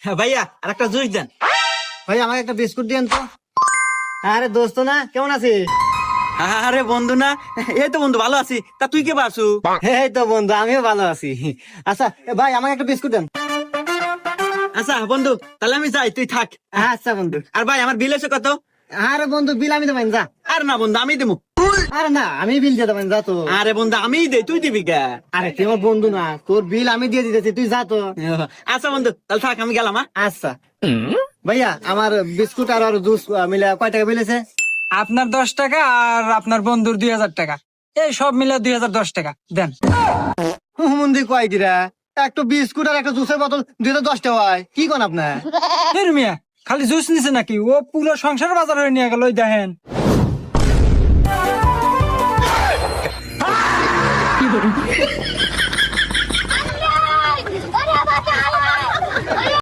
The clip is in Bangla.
ভাইয়া আর একটা জুস দেন। ভাই আমাকে একটা বিস্কুট দিয়েন তো। আরে দোস্ত না, কেমন আছিস? আরে বন্ধু না, এই তো বন্ধু ভালো আছি। তা তুই কে বাসু? এই তো বন্ধু, আমিও ভালো আছি। আচ্ছা ভাই আমাকে একটা বিস্কুট দেন। আচ্ছা বন্ধু, তাহলে আমি যাই, তুই থাক। আচ্ছা বন্ধু। আর ভাই আমার বিল এসে কত? আরে বন্ধু, বিল আমি দেবেন, যা। আর না বন্ধু, আমি দেবো। আরে না, আমি বিল দিয়ে দেবেন, যা তো। আরে বন্ধু আমিই দে, তুই দিবি কে? আরে তুই আমার বন্ধু না, তোর বিল আমি দিয়ে দিতেছি, তুই যা তো। আচ্ছা বন্ধু, তাহলে থাক, আমি গেলাম। আচ্ছা ভাইয়া, আমার বিস্কুট আর জুস মিলে কয় টাকা বিল আছে? আপনার 10 টাকা আর আপনার বন্ধুর 2000 টাকা, এই সব মিলে 2010 টাকা দেন। হুমন্দি কয় কিরা, একটা বিস্কুট আর একটা জুসের বোতল 2010 টাকা হয়, কি কোন আপনার? এর মিয়া খালি জুস নিছে নাকি? ও পুরো সংসার বাজার হয়ে নিয়ে গেল, ওই দেখেন।